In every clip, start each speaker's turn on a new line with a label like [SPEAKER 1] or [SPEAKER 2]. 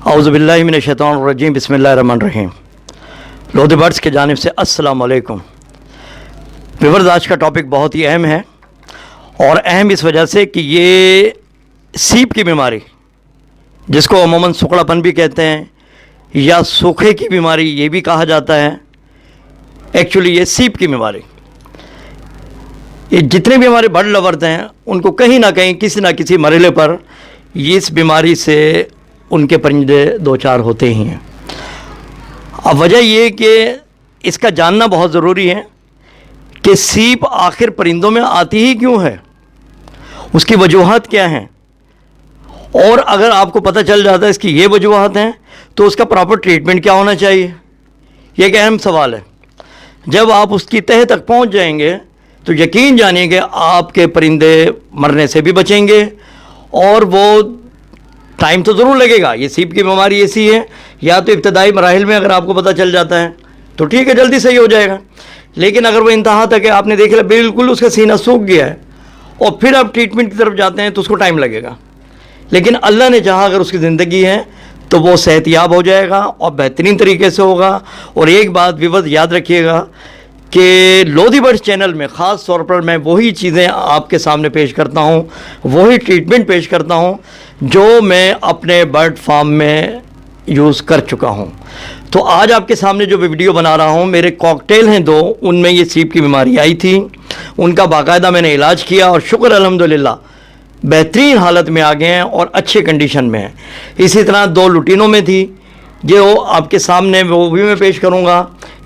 [SPEAKER 1] औज़ुबिल्लाहि मिनश्शैतानिर्रजीम बिस्मिल्लाहिर्रहमानिर्रहीम। लोधी बर्ड्स की जानिब से अस्सलाम वालेकुम। व्यूअर्स, आज का टॉपिक बहुत ही अहम है और अहम इस वजह से कि ये सीप की बीमारी, जिसको अमूमन सुकड़ापन भी कहते हैं या सूखे की बीमारी ये भी कहा जाता है, एक्चुअली ये सीप की बीमारी, ये जितने भी हमारे बर्ड लवर्स हैं उनको कहीं ना कहीं किसी ना किसी मरहले पर इस बीमारी से उनके परिंदे दो चार होते ही हैं। अब वजह ये कि इसका जानना बहुत ज़रूरी है कि सीप आखिर परिंदों में आती ही क्यों है, उसकी वजूहात क्या हैं, और अगर आपको पता चल जाता है इसकी ये वजूहात हैं तो उसका प्रॉपर ट्रीटमेंट क्या होना चाहिए, ये एक अहम सवाल है। जब आप उसकी तह तक पहुंच जाएंगे तो यकीन जानिए कि आपके परिंदे मरने से भी बचेंगे, और वो टाइम तो ज़रूर लगेगा। ये सीप की बीमारी ऐसी है, या तो इब्तदाई मराहिल में अगर आपको पता चल जाता है तो ठीक है, जल्दी सही हो जाएगा, लेकिन अगर वो इंतहा तक है, आपने देख लिया बिल्कुल उसका सीना सूख गया है और फिर आप ट्रीटमेंट की तरफ जाते हैं तो उसको टाइम लगेगा। लेकिन अल्लाह ने चाहा अगर उसकी ज़िंदगी है तो वो सेहतियाब हो जाएगा और बेहतरीन तरीके से होगा। और एक बात विवत याद रखिएगा कि लोधी बर्ड्स चैनल में ख़ास तौर पर मैं वही चीज़ें आपके सामने पेश करता हूँ, वही ट्रीटमेंट पेश करता हूँ जो मैं अपने बर्ड फार्म में यूज़ कर चुका हूँ। तो आज आपके सामने जो वीडियो बना रहा हूँ, मेरे कॉकटेल हैं दो, उनमें ये सीप की बीमारी आई थी, उनका बाकायदा मैंने इलाज किया और शुक्र अल्हम्दुलिल्लाह बेहतरीन हालत में आ गए हैं और अच्छे कंडीशन में हैं। इसी तरह दो लुटीनों में थी जो आपके सामने वो भी मैं पेश करूंगा।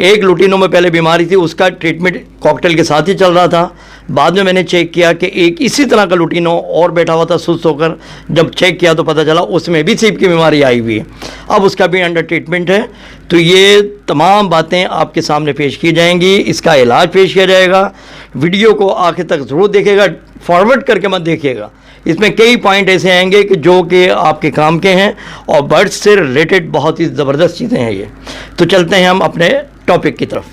[SPEAKER 1] एक लुटीनों में पहले बीमारी थी, उसका ट्रीटमेंट कॉकटेल के साथ ही चल रहा था। बाद में मैंने चेक किया कि एक इसी तरह का लुटीनो और बैठा हुआ था सुस्त होकर, जब चेक किया तो पता चला उसमें भी सीप की बीमारी आई हुई है। अब उसका भी अंडर ट्रीटमेंट है। तो ये तमाम बातें आपके सामने पेश की जाएंगी, इसका इलाज पेश किया जाएगा। वीडियो को आखिर तक ज़रूर देखिएगा, फॉरवर्ड करके मत देखिएगा। इसमें कई पॉइंट ऐसे आएंगे कि जो कि आपके काम के हैं और बर्ड्स से रिलेटेड बहुत ही ज़बरदस्त चीज़ें हैं ये। तो चलते हैं हम अपने टॉपिक की तरफ।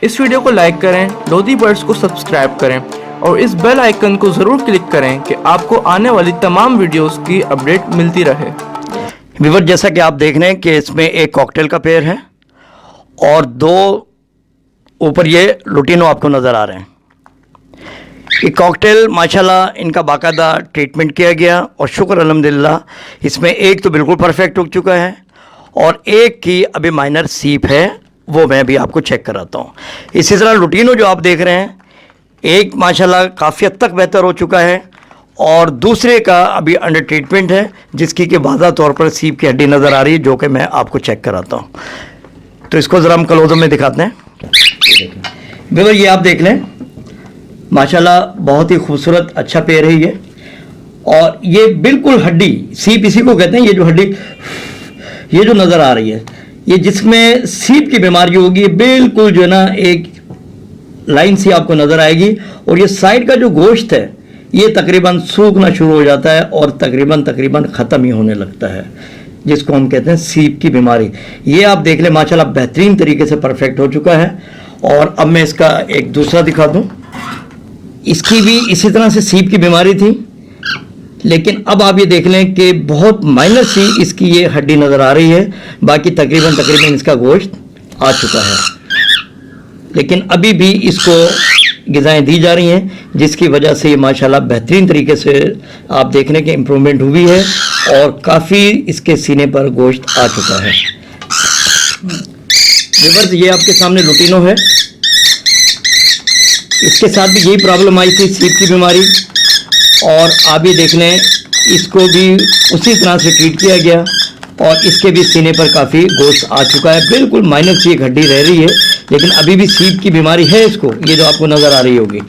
[SPEAKER 2] इस वीडियो को लाइक करें, लोधी बर्ड्स को सब्सक्राइब करें और इस बेल आइकन को ज़रूर क्लिक करें कि आपको आने वाली तमाम वीडियोस की अपडेट मिलती रहे।
[SPEAKER 1] व्यूअर, जैसा कि आप देख रहे हैं कि इसमें एक कॉकटेल का पेड़ है और दो ऊपर ये लुटीनो आपको नज़र आ रहे हैं। ये कॉकटेल माशाल्लाह इनका बाकायदा ट्रीटमेंट किया गया और शुक्र अल्हम्दुलिल्लाह इसमें एक तो बिल्कुल परफेक्ट हो चुका है और एक की अभी माइनर सीप है, वो मैं भी आपको चेक कराता हूँ। इसी तरह लुटीनो जो आप देख रहे हैं, एक माशाल्लाह काफ़ी हद तक बेहतर हो चुका है और दूसरे का अभी अंडर ट्रीटमेंट है, जिसकी कि वाज़ा तौर पर सीप की हड्डी नज़र आ रही है, जो कि मैं आपको चेक कराता हूँ। तो इसको ज़रा हम क्लोज़अप में दिखाते हैं। बिल्कुल ये आप देख लें, माशाल्लाह बहुत ही खूबसूरत अच्छा पेड़ है ये, और ये बिल्कुल हड्डी सीप इसी को कहते हैं। ये जो हड्डी ये जो नज़र आ रही है, ये जिसमें सीप की बीमारी होगी, बिल्कुल जो है ना एक लाइन सी आपको नज़र आएगी, और ये साइड का जो गोश्त है ये तकरीबन सूखना शुरू हो जाता है और तकरीबन ख़त्म ही होने लगता है, जिसको हम कहते हैं सीप की बीमारी। ये आप देख लें माशाल्लाह बेहतरीन तरीके से परफेक्ट हो चुका है। और अब मैं इसका एक दूसरा दिखा दूँ। इसकी भी इसी तरह से सीप की बीमारी थी, लेकिन अब आप ये देख लें कि बहुत माइनर सी इसकी ये हड्डी नज़र आ रही है, बाकी तकरीबन इसका गोश्त आ चुका है। लेकिन अभी भी इसको ग़िज़ाएँ दी जा रही हैं, जिसकी वजह से ये माशाल्लाह बेहतरीन तरीके से आप देखने के इम्प्रूवमेंट हुई है और काफ़ी इसके सीने पर गोश्त आ चुका है। व्यूअर्स, ये आपके सामने लुटीनो है, इसके साथ भी यही प्रॉब्लम आई थी, सीप की बीमारी, और आप ये देख लें इसको भी उसी तरह से ट्रीट किया गया और इसके भी सीने पर काफ़ी गोश्त आ चुका है। बिल्कुल माइनर सी एक हड्डी रह रही है, लेकिन अभी भी सीप की बीमारी है इसको, ये जो आपको नज़र आ रही होगी।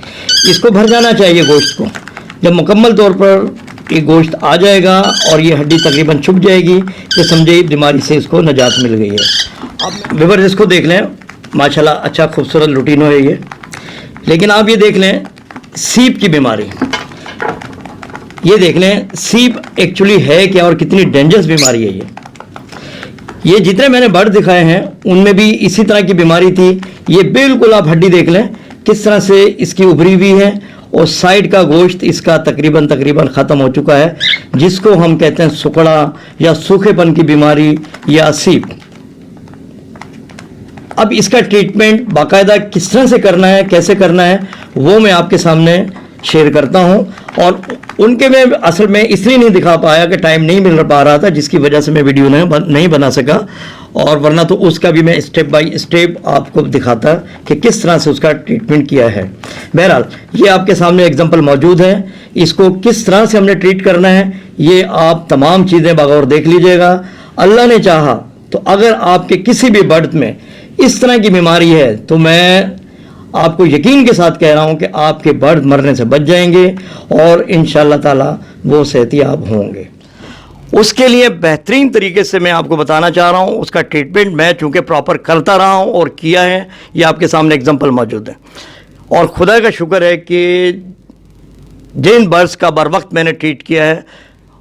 [SPEAKER 1] इसको भर जाना चाहिए गोश्त को। जब मुकम्मल तौर पर ये गोश्त आ जाएगा और ये हड्डी तकरीबन छुप जाएगी तो समझे बीमारी से इसको निजात मिल गई है। अब व्यूअर्स इसको देख लें, माशाल्लाह अच्छा खूबसूरत लुटीनो है ये। लेकिन आप ये देख लें सीप की बीमारी, ये देख लें सीप एक्चुअली है क्या और कितनी डेंजरस बीमारी है ये जितने मैंने बर्ड दिखाए हैं उनमें भी इसी तरह की बीमारी थी। ये बिल्कुल आप हड्डी देख लें किस तरह से इसकी उभरी हुई है और साइड का गोश्त इसका तकरीबन ख़त्म हो चुका है, जिसको हम कहते हैं सुकड़ा या सूखेपन की बीमारी या सीप। अब इसका ट्रीटमेंट बाकायदा किस तरह से करना है, कैसे करना है, वो मैं आपके सामने शेयर करता हूँ। और उनके मैं असल में इसलिए नहीं दिखा पाया कि टाइम नहीं मिल पा रहा था, जिसकी वजह से मैं वीडियो नहीं बना सका, और वरना तो उसका भी मैं स्टेप बाय स्टेप आपको दिखाता कि किस तरह से उसका ट्रीटमेंट किया है। बहरहाल ये आपके सामने एग्जांपल मौजूद है, इसको किस तरह से हमने ट्रीट करना है ये आप तमाम चीज़ें बगौर देख लीजिएगा। अल्लाह ने चाहा तो अगर आपके किसी भी बर्ड में इस तरह की बीमारी है तो मैं आपको यकीन के साथ कह रहा हूं कि आपके बर्ड मरने से बच जाएंगे और इंशाअल्लाह ताला वो सेहतियाब होंगे। उसके लिए बेहतरीन तरीके से मैं आपको बताना चाह रहा हूं, उसका ट्रीटमेंट मैं चूँकि प्रॉपर करता रहा हूं और किया है, ये आपके सामने एग्जांपल मौजूद है। और खुदा का शुक्र है कि जिन बर्ड्स का बर वक्त मैंने ट्रीट किया है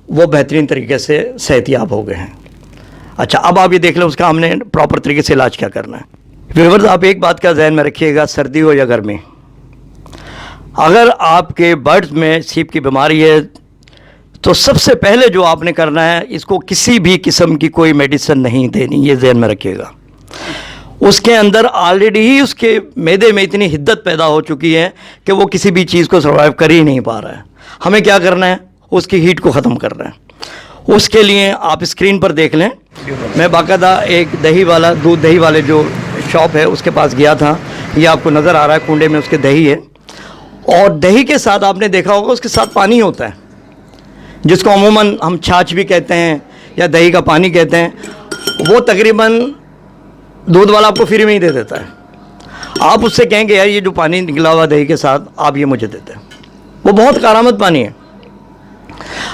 [SPEAKER 1] वो बेहतरीन तरीके से सेहतियाब हो गए हैं। अच्छा, अब आप ये देख लें उसका हमने प्रॉपर तरीके से इलाज क्या करना है। व्यूअर्स, आप एक बात का ध्यान में रखिएगा, सर्दी हो या गर्मी, अगर आपके बर्ड्स में सीप की बीमारी है तो सबसे पहले जो आपने करना है, इसको किसी भी किस्म की कोई मेडिसिन नहीं देनी, ये ध्यान में रखिएगा। उसके अंदर ऑलरेडी ही उसके मैदे में इतनी हिद्दत पैदा हो चुकी है कि वो किसी भी चीज़ को सर्वाइव कर ही नहीं पा रहा है। हमें क्या करना है, उसकी हीट को ख़त्म करना है। उसके लिए आप स्क्रीन पर देख लें, मैं बाकायदा एक दूध दही वाले जो शॉप है उसके पास गया था। ये आपको नज़र आ रहा है, कुंडे में उसके दही है, और दही के साथ आपने देखा होगा उसके साथ पानी होता है, जिसको अमूमन हम छाछ भी कहते हैं या दही का पानी कहते हैं। वो तकरीबन दूध वाला आपको फ्री में ही दे देता है। आप उससे कहेंगे यार ये जो पानी निकला हुआ दही के साथ आप ये मुझे देते हैं, वो बहुत कारामद पानी है।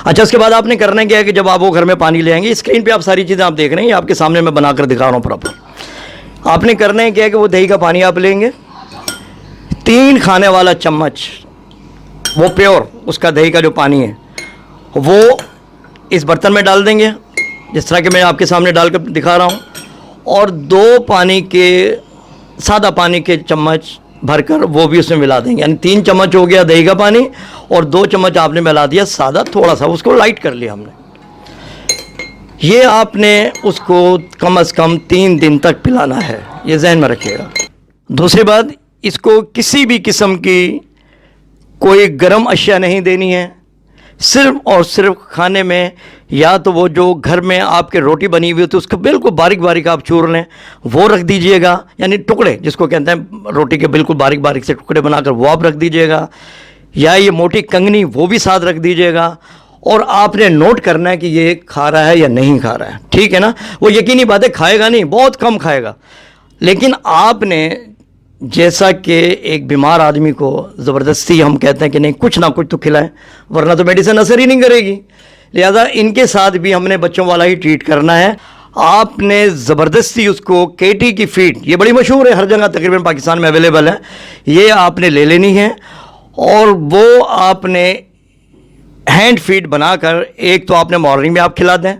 [SPEAKER 1] अच्छा, उसके बाद आपने करना क्या है कि जब आप वो घर में पानी ले आएंगे, स्क्रीन पे आप सारी चीज़ें आप देख रहे हैं, आपके सामने मैं बनाकर दिखा रहा हूँ प्रॉपर। आपने करना है क्या है कि वो दही का पानी आप लेंगे, 3 खाने वाला चम्मच वो प्योर उसका दही का जो पानी है वो इस बर्तन में डाल देंगे, जिस तरह के मैं आपके सामने डाल कर दिखा रहा हूँ, और 2 सादा पानी के चम्मच भरकर वो भी उसमें मिला देंगे। यानी 3 चम्मच हो गया दही का पानी और 2 चम्मच आपने मिला दिया सादा, थोड़ा सा उसको लाइट कर लिया हमने। ये आपने उसको कम से कम 3 दिन तक पिलाना है, ये जहन में रखिएगा। दूसरी बात, इसको किसी भी किस्म की कोई गर्म अशिया नहीं देनी है। सिर्फ और सिर्फ खाने में या तो वो जो घर में आपके रोटी बनी हुई होती है उसको बिल्कुल बारीक बारीक आप चूर लें, वो रख दीजिएगा, यानी टुकड़े जिसको कहते हैं रोटी के बिल्कुल बारीक बारीक से टुकड़े बनाकर वो आप रख दीजिएगा, या ये मोटी कंगनी वो भी साथ रख दीजिएगा। और आपने नोट करना है कि ये खा रहा है या नहीं खा रहा है, ठीक है ना। वो यकीनी बात है खाएगा नहीं, बहुत कम खाएगा, लेकिन आपने जैसा कि एक बीमार आदमी को ज़बरदस्ती हम कहते हैं कि नहीं कुछ ना कुछ तो खिलाएं, वरना तो मेडिसिन असर ही नहीं करेगी। लिहाजा इनके साथ भी हमने बच्चों वाला ही ट्रीट करना है। आपने ज़बरदस्ती उसको केटी की फीड, ये बड़ी मशहूर है, हर जगह तकरीबन पाकिस्तान में अवेलेबल है, ये आपने ले लेनी है। और वो आपने हैंड फीड बनाकर एक तो आपने मॉर्निंग में आप खिला दें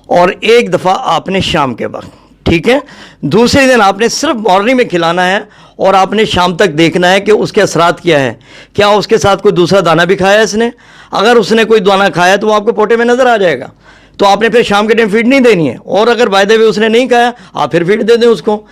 [SPEAKER 1] और एक दफ़ा आपने शाम के वक्त, ठीक है। दूसरे दिन आपने सिर्फ मॉर्निंग में खिलाना है और आपने शाम तक देखना है कि उसके असरात क्या है, क्या उसके साथ कोई दूसरा दाना भी खाया है इसने। अगर उसने कोई दाना खाया तो वो आपको पोटे में नज़र आ जाएगा, तो आपने फिर शाम के टाइम फीड नहीं देनी है। और अगर बाय द वे उसने नहीं खाया आप फिर फीड दे दें उसको।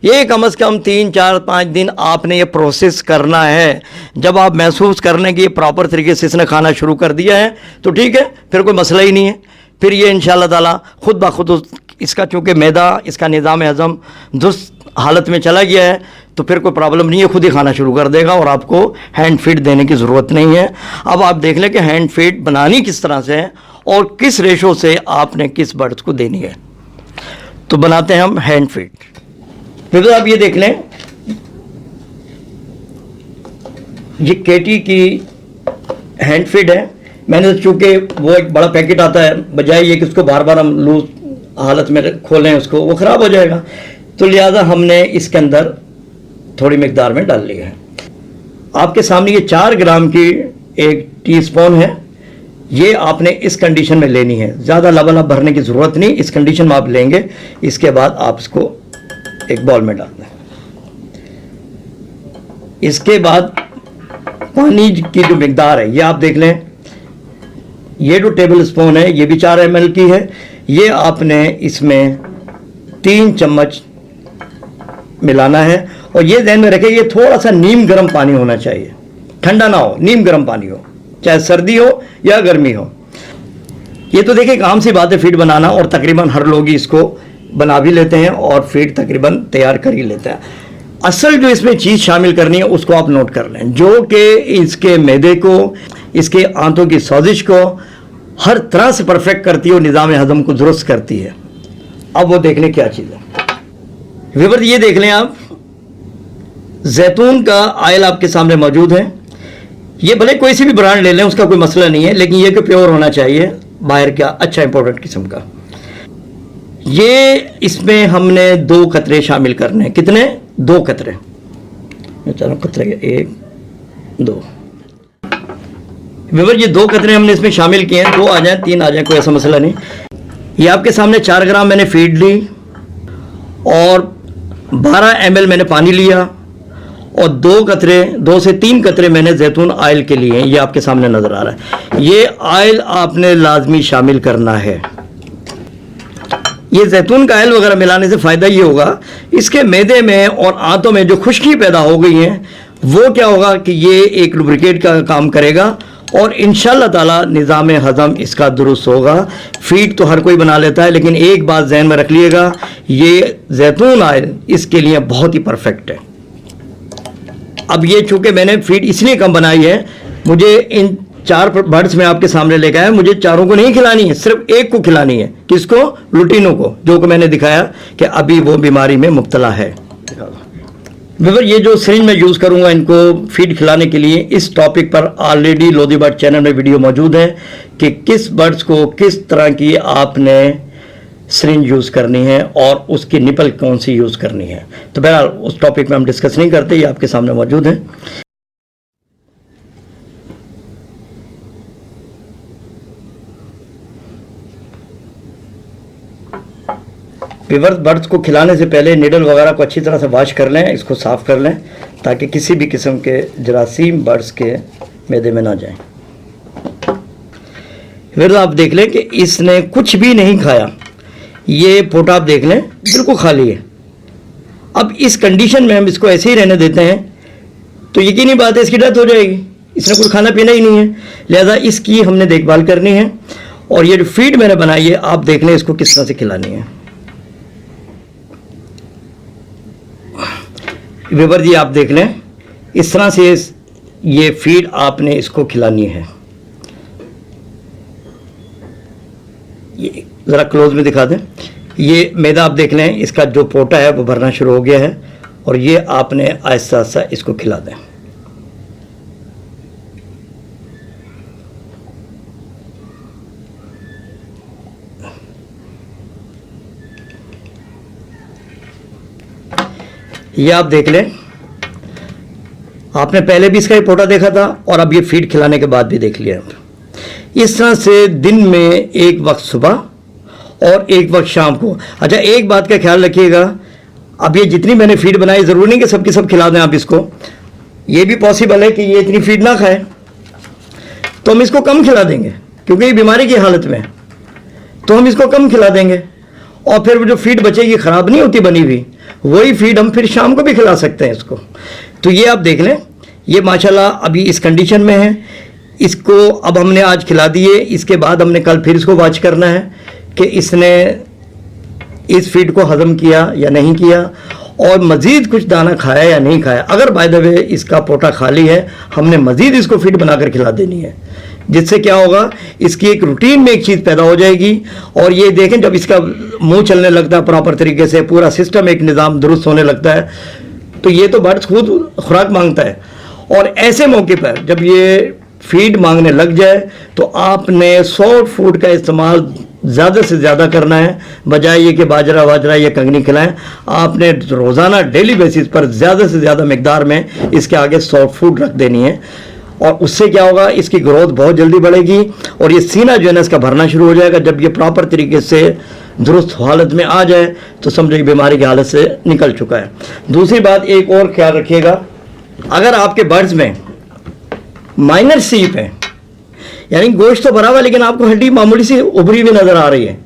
[SPEAKER 1] ये कम से कम 3, 4, 5 दिन आपने ये प्रोसेस करना है। जब आप महसूस कर लें कि ये प्रॉपर तरीके से इसने खाना शुरू कर दिया है तो ठीक है, फिर कोई मसला ही नहीं है। फिर ये इंशाअल्लाह ताला खुद ब खुद इसका चूँकि मैदा इसका निज़ाम हज़म दुरुस्त हालत में चला गया है तो फिर कोई प्रॉब्लम नहीं है, खुद ही खाना शुरू कर देगा और आपको हैंड फीड देने की ज़रूरत नहीं है। अब आप देख लें कि हैंड फीड बनानी किस तरह से है और किस रेशो से आपने किस बर्ड्स को देनी है। तो बनाते हैं हम हैंड फीड। फिर तो आप ये देख लें, ये केटी की हैंड फीड है। मैंने चूँकि वो एक बड़ा पैकेट आता है, बजाय ये कि उसको बार बार हम लूज हालत में खोलें उसको, वो ख़राब हो जाएगा, तो लिहाजा हमने इसके अंदर थोड़ी मिकदार में डाल लिया है। आपके सामने ये 4 ग्राम की एक टीस्पून है, ये आपने इस कंडीशन में लेनी है, ज़्यादा लबालब भरने की ज़रूरत नहीं, इस कंडीशन में आप लेंगे। इसके बाद आप इसको एक बॉल में डाल दें। इसके बाद पानी की जो मिकदार है ये आप देख लें, ये जो टेबल स्पून है ये भी 4 ml की है। ये आपने इसमें 3 चम्मच मिलाना है और ये ध्यान में रखें ये थोड़ा सा नीम गर्म पानी होना चाहिए, ठंडा ना हो, नीम गर्म पानी हो, चाहे सर्दी हो या गर्मी हो। ये तो देखिए एक आम सी बात है फीड बनाना, और तकरीबन हर लोग ही इसको बना भी लेते हैं और फीड तकरीबन तैयार कर ही लेते हैं। असल जो इसमें चीज़ शामिल करनी है उसको आप नोट कर लें, जो कि इसके मैदे को, इसके आंतों की साजिश को हर तरह से परफेक्ट करती है और निज़ाम हज़म को दुरुस्त करती है। अब वो देख लें क्या चीज़ है। व्यूअर्स ये देख लें आप, जैतून का ऑयल आपके सामने मौजूद है। ये भले कोई सी भी ब्रांड ले लें उसका कोई मसला नहीं है, लेकिन ये कि प्योर होना चाहिए, बाहर का अच्छा इंपॉर्टेंट किस्म का। ये इसमें हमने 2 कतरे शामिल करने हैं। कितने? 2 कतरे। चलो कतरे 1 2। व्यूअर्स ये 2 कतरे हमने इसमें शामिल किए हैं, 2 आ जाए 3 आ जाए कोई ऐसा मसला नहीं। ये आपके सामने 4 ग्राम मैंने फीड ली और 12 ml मैंने पानी लिया और 2 से 3 कतरे मैंने जैतून ऑयल के लिए हैं। ये आपके सामने नज़र आ रहा है। ये ऑयल आपने लाजमी शामिल करना है। ये जैतून का ऑयल वगैरह मिलाने से फ़ायदा ये होगा, इसके मैदे में और आंतों में जो खुश्की पैदा हो गई है वो क्या होगा कि ये एक लुब्रिकेट का काम करेगा और इंशाअल्लाह ताला निज़ाम हज़म इसका दुरुस्त होगा। फीड तो हर कोई बना लेता है, लेकिन एक बात जहन में रख लिएगा, ये जैतून ऑयल इसके लिए बहुत ही परफेक्ट है। अब ये चूँकि मैंने फीड इसलिए कम बनाई है, मुझे इन 4 बर्ड्स में आपके सामने लेकर आया, मुझे चारों को नहीं खिलानी है, सिर्फ एक को खिलानी है। किसको? लुटीनों को, जो कि मैंने दिखाया कि अभी वो बीमारी में मुब्तला है। व्यूअर्स ये जो सिरिंज मैं यूज़ करूंगा इनको फीड खिलाने के लिए, इस टॉपिक पर ऑलरेडी लोधी बर्ड चैनल में वीडियो मौजूद है कि किस बर्ड्स को किस तरह की आपने सिरिंज यूज़ करनी है और उसकी निपल कौन सी यूज़ करनी है। तो बहरहाल उस टॉपिक में हम डिस्कस नहीं करते, ये आपके सामने मौजूद है। व्यूअर्स बर्ड्स को खिलाने से पहले निडल वगैरह को अच्छी तरह से वॉश कर लें, इसको साफ़ कर लें ताकि किसी भी किस्म के जरासीम बर्ड्स के मैदे में ना जाएं। फिर आप देख लें कि इसने कुछ भी नहीं खाया, ये पोटा आप देख लें बिल्कुल खाली है। अब इस कंडीशन में हम इसको ऐसे ही रहने देते हैं तो यकीनी बात है इसकी डेथ हो जाएगी, इसने कुछ खाना पीना ही नहीं है। लिहाजा इसकी हमने देखभाल करनी है और ये जो फीड मैंने बनाई है आप देख लें इसको किस तरह से खिलानी है। व्यूअर्स जी आप देख लें इस तरह से ये फीड आपने इसको खिलानी है। ये ज़रा क्लोज में दिखा दें, ये मैदा आप देख लें इसका जो पोटा है वो भरना शुरू हो गया है और ये आपने आहिस्ता आहिस्ता इसको खिला दें। ये आप देख लें, आपने पहले भी इसका ही पोटा देखा था और अब ये फीड खिलाने के बाद भी देख लिया। इस तरह से दिन में एक वक्त सुबह और एक वक्त शाम को। अच्छा एक बात का ख्याल रखिएगा, अब ये जितनी मैंने फीड बनाई ज़रूरी नहीं कि सबकी सब खिला दें आप इसको, ये भी पॉसिबल है कि ये इतनी फीड ना खाए तो हम इसको कम खिला देंगे क्योंकि ये बीमारी की हालत में है, तो हम इसको कम खिला देंगे और फिर जो फीड बचेगी ख़राब नहीं होती बनी हुई, वही फीड हम फिर शाम को भी खिला सकते हैं इसको। तो ये आप देख लें, ये माशाल्लाह अभी इस कंडीशन में है। इसको अब हमने आज खिला दिए, इसके बाद हमने कल फिर इसको वॉच करना है कि इसने इस फीड को हज़म किया या नहीं किया और मज़ीद कुछ दाना खाया या नहीं खाया। अगर बाय द वे इसका पोटा खाली है, हमने मज़ीद इसको फीड बनाकर खिला देनी है, जिससे क्या होगा इसकी एक रूटीन में एक चीज़ पैदा हो जाएगी। और ये देखें जब इसका मुंह चलने लगता है प्रॉपर तरीके से, पूरा सिस्टम एक निज़ाम दुरुस्त होने लगता है, तो ये तो बर्ड्स खुद खुराक मांगता है। और ऐसे मौके पर जब ये फीड मांगने लग जाए तो आपने सॉफ्ट फूड का इस्तेमाल ज़्यादा से ज़्यादा करना है, बजाय ये कि बाजरा वाजरा या कंगनी खिलाएं। आपने रोज़ाना डेली बेसिस पर ज़्यादा से ज़्यादा मकदार में इसके आगे सॉफ्ट फूड रख देनी है और उससे क्या होगा इसकी ग्रोथ बहुत जल्दी बढ़ेगी और ये सीना जो है ना इसका भरना शुरू हो जाएगा। जब ये प्रॉपर तरीके से दुरुस्त हालत में आ जाए तो समझो कि बीमारी की हालत से निकल चुका है। दूसरी बात एक और ख्याल रखिएगा, अगर आपके बर्ड्स में माइनर सीप है, यानी गोश्त तो भरा हुआ लेकिन आपको हड्डी मामूली सी उभरी हुई नजर आ रही है,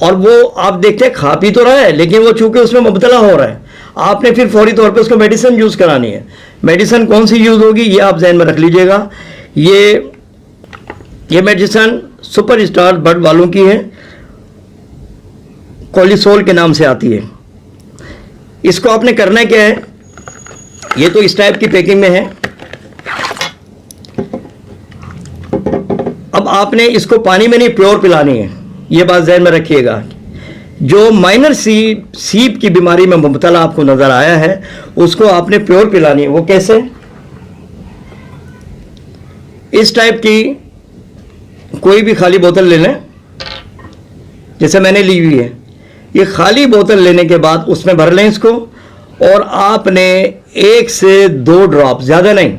[SPEAKER 1] और वो आप देखते हैं खा पी तो रहा है लेकिन वो चूंकि उसमें मुब्तला हो रहा है, आपने फिर फौरी तौर पे उसको मेडिसिन यूज़ करानी है। मेडिसिन कौन सी यूज़ होगी ये आप जहन में रख लीजिएगा। ये मेडिसिन सुपर स्टार ब्लड वालों की है, कोलिसोल के नाम से आती है। इसको आपने करना क्या है, ये तो इस टाइप की पैकिंग में है। अब आपने इसको पानी में नहीं प्योर पिलानी है, ये बात ज़हन में रखिएगा। जो माइनर सीप की बीमारी में मुब्तला आपको नज़र आया है उसको आपने प्योर पिलानी है। वो कैसे? इस टाइप की कोई भी खाली बोतल ले लें, जैसे मैंने ली हुई है। ये खाली बोतल लेने के बाद उसमें भर लें इसको, और आपने 1 से 2 ड्रॉप, ज़्यादा नहीं,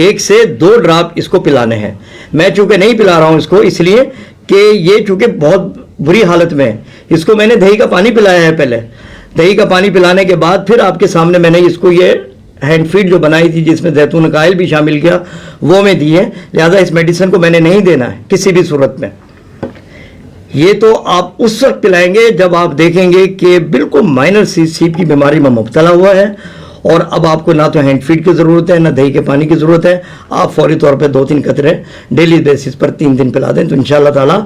[SPEAKER 1] 1 से 2 ड्रॉप इसको पिलाने हैं। मैं चूँकि नहीं पिला रहा हूँ इसको इसलिए कि ये चूँकि बहुत बुरी हालत में है। इसको मैंने दही का पानी पिलाया है पहले। दही का पानी पिलाने के बाद फिर आपके सामने मैंने इसको ये हैंड फीड जो बनाई थी जिसमें जैतून का ऑयल भी शामिल किया वो मैं दी है। लिहाजा इस मेडिसिन को मैंने नहीं देना है किसी भी सूरत में। ये तो आप उस वक्त पिलाएंगे जब आप देखेंगे कि बिल्कुल माइनर सीप की बीमारी में मुब्तला हुआ है, और अब आपको ना तो हैंड फीड की ज़रूरत है ना दही के पानी की ज़रूरत है। आप फौरी तौर पे 2-3 कतरे डेली बेसिस पर 3 दिन पिला दें तो इंशाअल्लाह ताला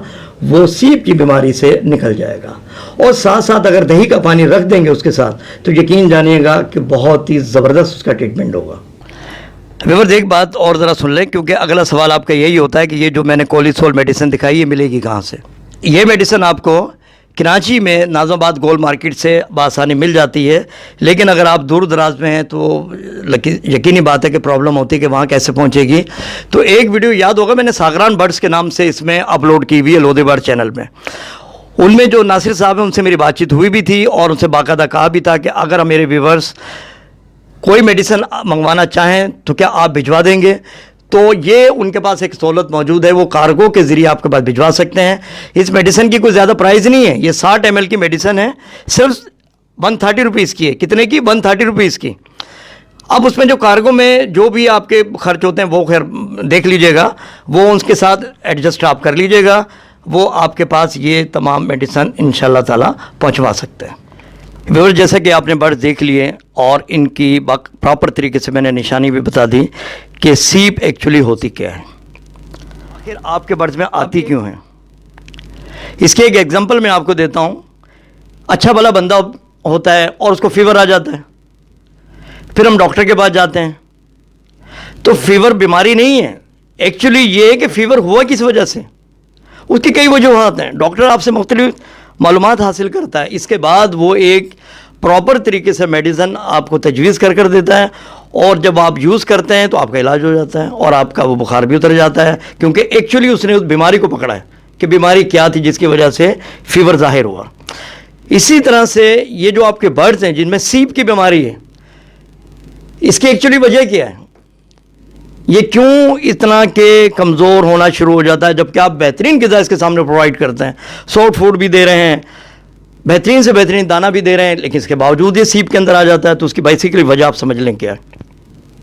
[SPEAKER 1] वो सीप की बीमारी से निकल जाएगा। और साथ साथ अगर दही का पानी रख देंगे उसके साथ तो यकीन जानिएगा कि बहुत ही ज़बरदस्त उसका ट्रीटमेंट होगा। व्यूअर्स एक बात और ज़रा सुन लें, क्योंकि अगला सवाल आपका यही होता है कि ये जो मैंने कोलिसोल मेडिसिन दिखाई ये मिलेगी कहाँ से। ये मेडिसिन आपको कराची में नाज़िमाबाद गोल मार्केट से बआसानी मिल जाती है, लेकिन अगर आप दूर दराज में हैं तो यकीनी बात है कि प्रॉब्लम होती है कि वहाँ कैसे पहुँचेगी। तो एक वीडियो याद होगा मैंने सागरान बर्ड्स के नाम से इसमें अपलोड की हुई है लोधी बर्ड चैनल में। उनमें जो नासिर साहब हैं उनसे मेरी बातचीत हुई भी थी और उनसे बाकायदा कहा भी था कि अगर मेरे व्यूवर्स कोई मेडिसिन मंगवाना चाहें तो क्या आप भिजवा देंगे। तो ये उनके पास एक सहूलत मौजूद है, वो कार्गो के ज़रिए आपके पास भिजवा सकते हैं। इस मेडिसिन की कोई ज़्यादा प्राइस नहीं है, ये 60 ml की मेडिसिन है, सिर्फ 130 रुपीज़ की है। कितने की? 130 रुपीज़ की। अब उसमें जो कार्गो में जो भी आपके खर्च होते हैं वो खैर देख लीजिएगा, वो उसके साथ एडजस्ट आप कर लीजिएगा। वो आपके पास ये तमाम मेडिसिन इंशाअल्लाह ताला पहुँचवा सकते हैं। व्यूअर्स जैसा कि आपने बर्ड्स देख लिए और इनकी प्रॉपर तरीके से मैंने निशानी भी बता दी कि सीप एक्चुअली होती क्या है, आखिर आपके बर्ड्स में आती क्यों है। इसके एक एग्जांपल मैं आपको देता हूँ। अच्छा भला बंदा होता है और उसको फीवर आ जाता है, फिर हम डॉक्टर के पास जाते हैं तो फीवर बीमारी नहीं है, एक्चुअली ये है कि फीवर हुआ किस वजह से। उसकी कई वजूहात हैं। डॉक्टर आपसे मुख्तलिफ मालूमात हासिल करता है, इसके बाद वो एक प्रॉपर तरीके से मेडिसिन आपको तजवीज़ कर देता है, और जब आप यूज़ करते हैं तो आपका इलाज हो जाता है और आपका वो बुखार भी उतर जाता है, क्योंकि एक्चुअली उसने उस बीमारी को पकड़ा है कि बीमारी क्या थी जिसकी वजह से फीवर ज़ाहिर हुआ। इसी तरह से ये जो आपके बर्ड्स हैं जिनमें सीप की बीमारी है, इसकी एक्चुअली वजह क्या है, ये क्यों इतना के कमज़ोर होना शुरू हो जाता है, जबकि आप बेहतरीन ग़िज़ा इसके सामने प्रोवाइड करते हैं, सॉफ्ट फूड भी दे रहे हैं, बेहतरीन से बेहतरीन दाना भी दे रहे हैं, लेकिन इसके बावजूद ये सीप के अंदर आ जाता है। तो उसकी बेसिकली वजह आप समझ लें क्या है।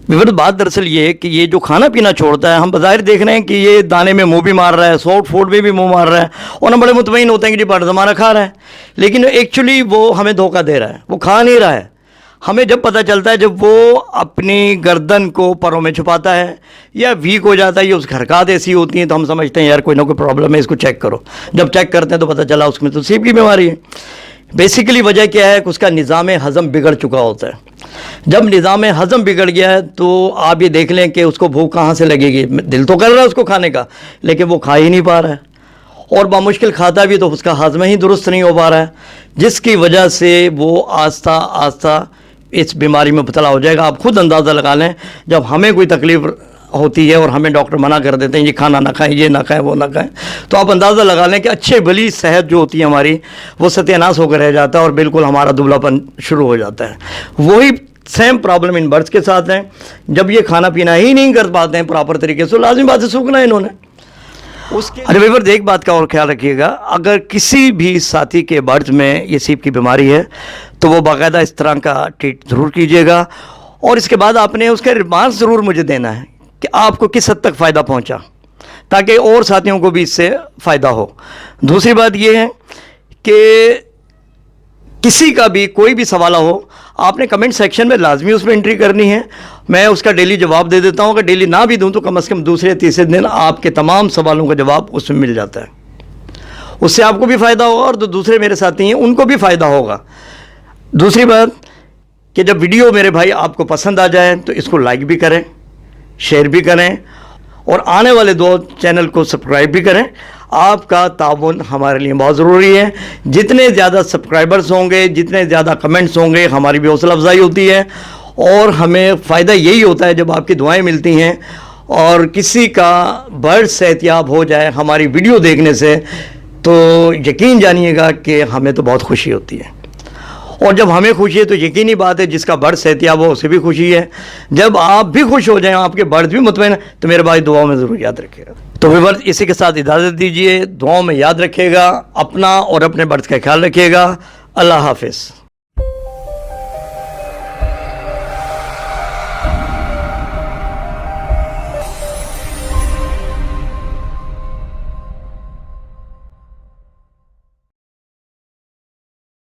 [SPEAKER 1] विविध बात दरअसल ये है कि ये जो खाना पीना छोड़ता है, हम बज़ाहिर देख रहे हैं कि ये दाने में मुंह भी मार रहा है, सॉफ्ट फूड में भी मुंह मार रहा है, और हम बड़े मुतमईन होते हैं कि जी बर्ड हमारा खा रहा है, लेकिन एक्चुअली वो हमें धोखा दे रहा है, वो खा नहीं रहा है। हमें जब पता चलता है जब वो अपनी गर्दन को परों में छुपाता है या वीक हो जाता है या उसकी हरकत ऐसी होती हैं तो हम समझते हैं यार कोई ना कोई प्रॉब्लम है, इसको चेक करो। जब चेक करते हैं तो पता चला उसमें तो सीप की बीमारी है। बेसिकली वजह क्या है कि उसका निज़ाम हज़म बिगड़ चुका होता है। जब निज़ाम हज़म बिगड़ गया है तो आप ये देख लें कि उसको भूख कहाँ से लगेगी। दिल तो कर रहा है उसको खाने का, लेकिन वो खा ही नहीं पा रहा है, और बामुश्किल खाता भी तो उसका हाजमा ही दुरुस्त नहीं हो पा रहा है, जिसकी वजह से वो आस्ता आस्ता इस बीमारी में मुब्तला हो जाएगा। आप खुद अंदाज़ा लगा लें, जब हमें कोई तकलीफ़ होती है और हमें डॉक्टर मना कर देते हैं ये खाना ना खाएं, ये ना खाएं, वो ना खाएं, तो आप अंदाज़ा लगा लें कि अच्छे भली सेहत जो होती है हमारी वो सत्यानाश होकर रह जाता है और बिल्कुल हमारा दुबलापन शुरू हो जाता है। वही सेम प्रॉब्लम इन बर्ड्स के साथ है। जब ये खाना पीना ही नहीं कर पाते हैं प्रॉपर तरीके से, लाजिम बात है सूखना है इन्होंने उसके। अरे व्यूअर्स एक बात का और ख्याल रखिएगा, अगर किसी भी साथी के बर्ड्स में ये सीप की बीमारी है तो वो बाकायदा इस तरह का ट्रीट ज़रूर कीजिएगा, और इसके बाद आपने उसका रिमार्क ज़रूर मुझे देना है कि आपको किस हद तक फ़ायदा पहुंचा, ताकि और साथियों को भी इससे फ़ायदा हो। दूसरी बात यह है कि किसी का भी कोई भी सवाल हो, आपने कमेंट सेक्शन में लाजमी उसमें एंट्री करनी है। मैं उसका डेली जवाब दे देता हूँ। अगर डेली ना भी दूँ तो कम से कम दूसरे या तीसरे दिन आपके तमाम सवालों का जवाब उसमें मिल जाता है। उससे आपको भी फ़ायदा होगा और जो दूसरे मेरे साथी हैं उनको भी फ़ायदा होगा। दूसरी बात कि जब वीडियो मेरे भाई आपको पसंद आ जाए तो इसको लाइक भी करें, शेयर भी करें और आने वाले 2 चैनल को सब्सक्राइब भी करें। आपका ताउन हमारे लिए बहुत ज़रूरी है। जितने ज़्यादा सब्सक्राइबर्स होंगे, जितने ज़्यादा कमेंट्स होंगे, हमारी भी हौसला अफजाई होती है और हमें फ़ायदा यही होता है जब आपकी दुआएं मिलती हैं। और किसी का बर्ड सेहतियाब हो जाए हमारी वीडियो देखने से, तो यकीन जानिएगा कि हमें तो बहुत खुशी होती है। और जब हमें खुशी है तो यकीनी बात है जिसका बर्ड सेहतियाब हो उसे भी खुशी है। जब आप भी खुश हो जाएं, आपके बर्ड भी मुतमईन, तो मेरे भाई दुआओं में ज़रूर याद रखिएगा। तो व्यूअर्स, इसी के साथ इजाज़त दीजिए। दुआओं में याद रखिएगा, अपना और अपने बर्ड का ख्याल रखिएगा। अल्लाह हाफिज़।